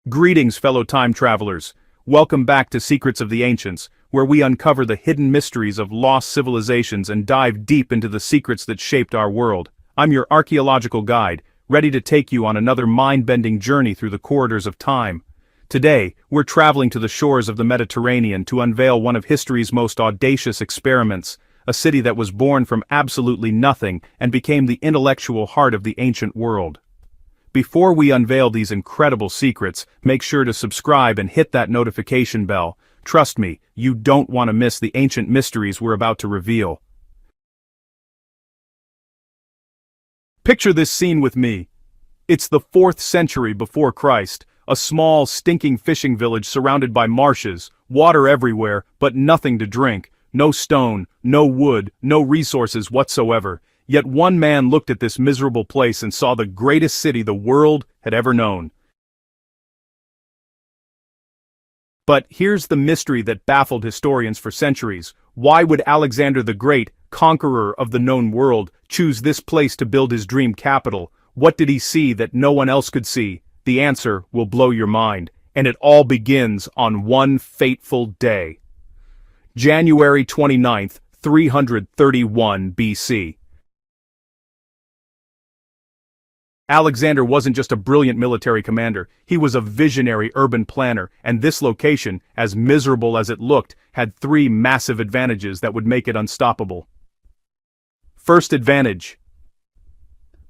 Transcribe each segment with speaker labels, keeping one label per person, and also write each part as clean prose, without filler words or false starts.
Speaker 1: Greetings, fellow time travelers. Welcome back to Secrets of the Ancients, where we uncover the hidden mysteries of lost civilizations and dive deep into the secrets that shaped our world. I'm your archaeological guide, ready to take you on another mind-bending journey through the corridors of time. Today, we're traveling to the shores of the Mediterranean to unveil one of history's most audacious experiments, a city that was born from absolutely nothing and became the intellectual heart of the ancient world. Before we unveil these incredible secrets, make sure to subscribe and hit that notification bell. Trust me, you don't want to miss the ancient mysteries we're about to reveal. Picture this scene with me. It's the 4th century before Christ, a small, stinking fishing village surrounded by marshes, water everywhere, but nothing to drink, no stone, no wood, no resources whatsoever. Yet one man looked at this miserable place and saw the greatest city the world had ever known. But here's the mystery that baffled historians for centuries. Why would Alexander the Great, conqueror of the known world, choose this place to build his dream capital? What did he see that no one else could see? The answer will blow your mind, and it all begins on one fateful day. January 29th, 331 BC. Alexander wasn't just a brilliant military commander, he was a visionary urban planner, and this location, as miserable as it looked, had 3 massive advantages that would make it unstoppable. First advantage: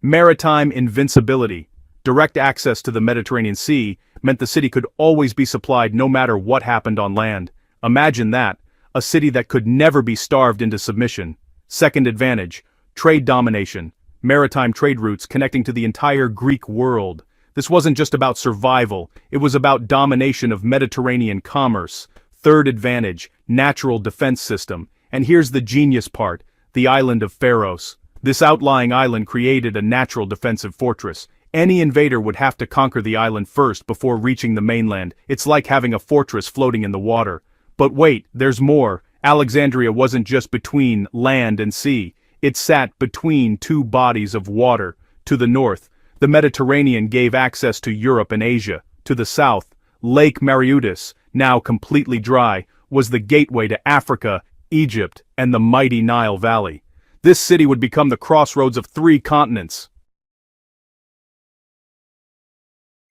Speaker 1: maritime invincibility. Direct access to the Mediterranean Sea meant the city could always be supplied no matter what happened on land. Imagine that, a city that could never be starved into submission. Second advantage: trade domination. Maritime trade routes connecting to the entire Greek world. This wasn't just about survival, it was about domination of Mediterranean commerce. Third advantage: natural defense system. And here's the genius part: the island of Pharos. This outlying island created a natural defensive fortress. Any invader would have to conquer the island first before reaching the mainland. It's like having a fortress floating in the water. But wait, there's more. Alexandria wasn't just between land and sea. It sat between 2 bodies of water. To the north, the Mediterranean gave access to Europe and Asia. To the south, Lake Mareotis, now completely dry, was the gateway to Africa, Egypt, and the mighty Nile Valley. This city would become the crossroads of 3 continents.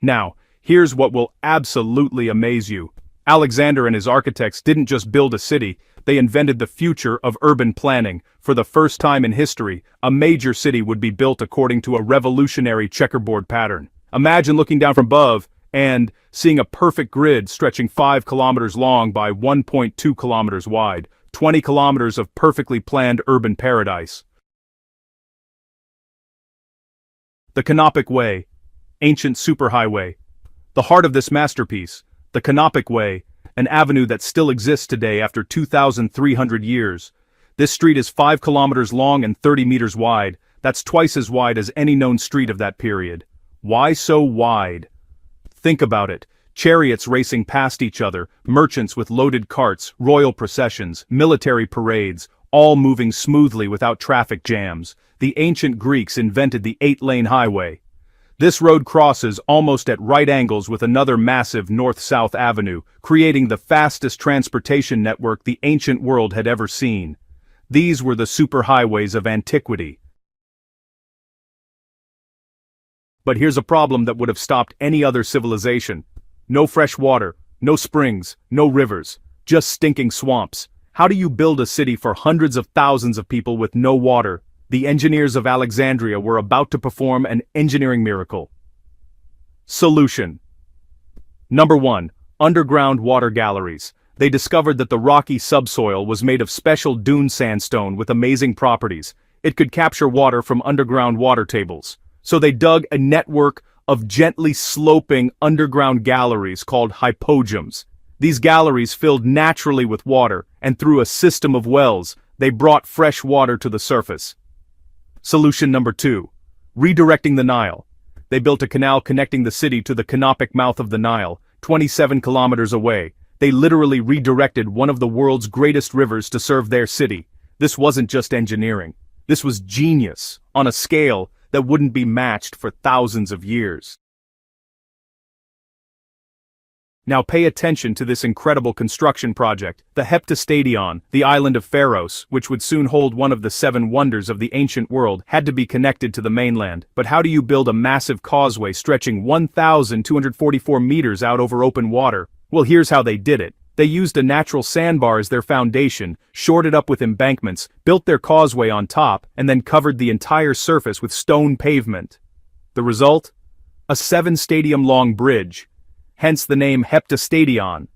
Speaker 1: Now, here's what will absolutely amaze you. Alexander and his architects didn't just build a city, they invented the future of urban planning. For the first time in history, a major city would be built according to a revolutionary checkerboard pattern. Imagine looking down from above and seeing a perfect grid stretching 5 kilometers long by 1.2 kilometers wide, 20 kilometers of perfectly planned urban paradise. The Canopic Way, ancient superhighway. The heart of this masterpiece, the Canopic Way, an avenue that still exists today after 2,300 years. This street is 5 kilometers long and 30 meters wide. That's twice as wide as any known street of that period. Why so wide? Think about it. Chariots racing past each other, merchants with loaded carts, royal processions, military parades, all moving smoothly without traffic jams. The ancient Greeks invented the 8-lane highway. This road crosses almost at right angles with another massive north-south avenue, creating the fastest transportation network the ancient world had ever seen. These were the superhighways of antiquity. But here's a problem that would have stopped any other civilization. No fresh water, no springs, no rivers, just stinking swamps. How do you build a city for hundreds of thousands of people with no water? The engineers of Alexandria were about to perform an engineering miracle. Solution. Number 1. Underground water galleries. They discovered that the rocky subsoil was made of special dune sandstone with amazing properties. It could capture water from underground water tables. So they dug a network of gently sloping underground galleries called hypogeums. These galleries filled naturally with water, and through a system of wells, they brought fresh water to the surface. Solution number 2. Redirecting the Nile. They built a canal connecting the city to the canopic mouth of the Nile, 27 kilometers away. They literally redirected one of the world's greatest rivers to serve their city. This wasn't just engineering. This was genius, on a scale that wouldn't be matched for thousands of years. Now pay attention to this incredible construction project, the Heptastadion, the island of Pharos, which would soon hold one of the 7 wonders of the ancient world, had to be connected to the mainland. But how do you build a massive causeway stretching 1,244 meters out over open water? Well, here's how they did it. They used a natural sandbar as their foundation, shored it up with embankments, built their causeway on top, and then covered the entire surface with stone pavement. The result? A 7-stadium-long bridge. Hence the name Heptastadion.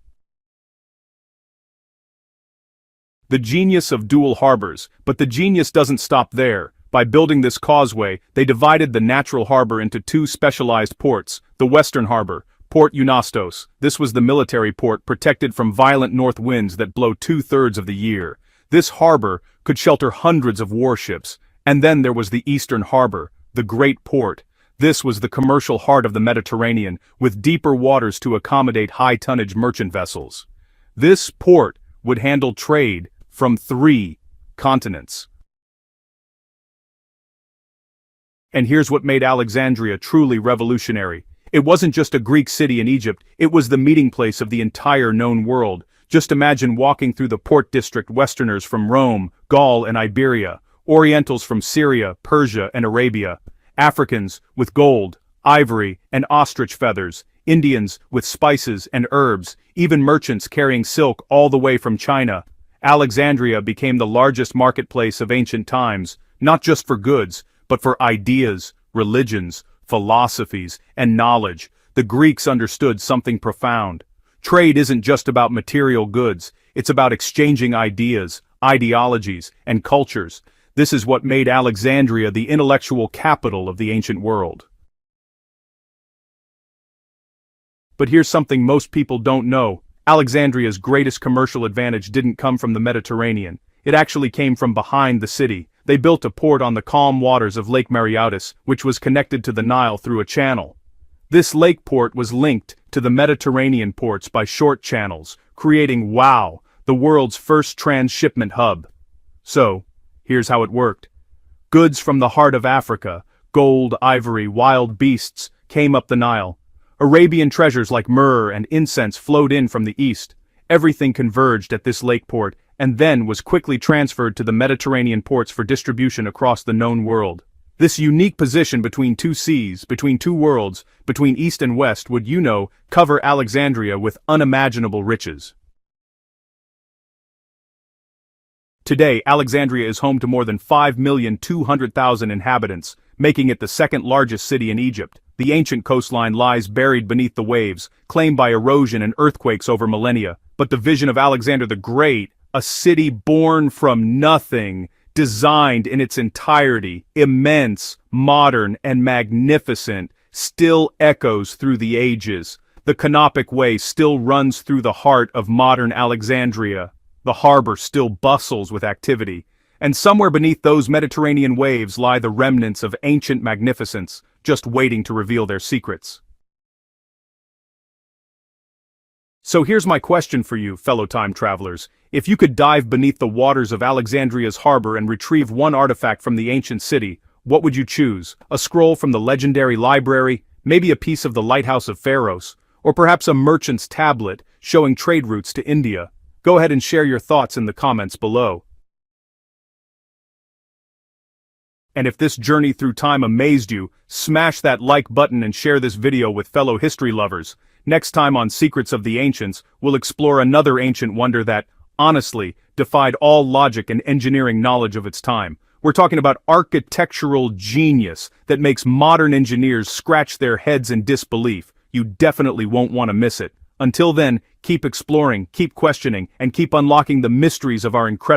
Speaker 1: The genius of dual harbors, but the genius doesn't stop there. By building this causeway, they divided the natural harbor into 2 specialized ports, the Western Harbor, Port Eunastos. This was the military port protected from violent north winds that blow 2/3 of the year. This harbor could shelter hundreds of warships. And then there was the Eastern Harbor, the Great Port. This was the commercial heart of the Mediterranean, with deeper waters to accommodate high-tonnage merchant vessels. This port would handle trade from 3 continents. And here's what made Alexandria truly revolutionary. It wasn't just a Greek city in Egypt, it was the meeting place of the entire known world. Just imagine walking through the port district, Westerners from Rome, Gaul and Iberia, Orientals from Syria, Persia and Arabia, Africans with gold, ivory, and ostrich feathers, Indians with spices and herbs, even merchants carrying silk all the way from China. Alexandria became the largest marketplace of ancient times, not just for goods, but for ideas, religions, philosophies, and knowledge. The Greeks understood something profound. Trade isn't just about material goods, it's about exchanging ideas, ideologies, and cultures. This is what made Alexandria the intellectual capital of the ancient world. But here's something most people don't know. Alexandria's greatest commercial advantage didn't come from the Mediterranean. It actually came from behind the city. They built a port on the calm waters of Lake Mareotis, which was connected to the Nile through a channel. This lake port was linked to the Mediterranean ports by short channels, creating the world's first transshipment hub. So, here's how it worked. Goods from the heart of Africa, gold, ivory, wild beasts, came up the Nile. Arabian treasures like myrrh and incense flowed in from the east. Everything converged at this lake port, and then was quickly transferred to the Mediterranean ports for distribution across the known world. This unique position between 2 seas, between 2 worlds, between East and West would, cover Alexandria with unimaginable riches. Today, Alexandria is home to more than 5,200,000 inhabitants, making it the 2nd largest city in Egypt. The ancient coastline lies buried beneath the waves, claimed by erosion and earthquakes over millennia. But the vision of Alexander the Great, a city born from nothing, designed in its entirety, immense, modern, and magnificent, still echoes through the ages. The Canopic Way still runs through the heart of modern Alexandria. The harbor still bustles with activity. And somewhere beneath those Mediterranean waves lie the remnants of ancient magnificence, just waiting to reveal their secrets. So here's my question for you, fellow time travelers. If you could dive beneath the waters of Alexandria's harbor and retrieve one artifact from the ancient city, what would you choose? A scroll from the legendary library, maybe a piece of the lighthouse of Pharos, or perhaps a merchant's tablet showing trade routes to India? Go ahead and share your thoughts in the comments below. And if this journey through time amazed you, smash that like button and share this video with fellow history lovers. Next time on Secrets of the Ancients, we'll explore another ancient wonder that, honestly, defied all logic and engineering knowledge of its time. We're talking about architectural genius that makes modern engineers scratch their heads in disbelief. You definitely won't want to miss it. Until then, keep exploring, keep questioning, and keep unlocking the mysteries of our incredible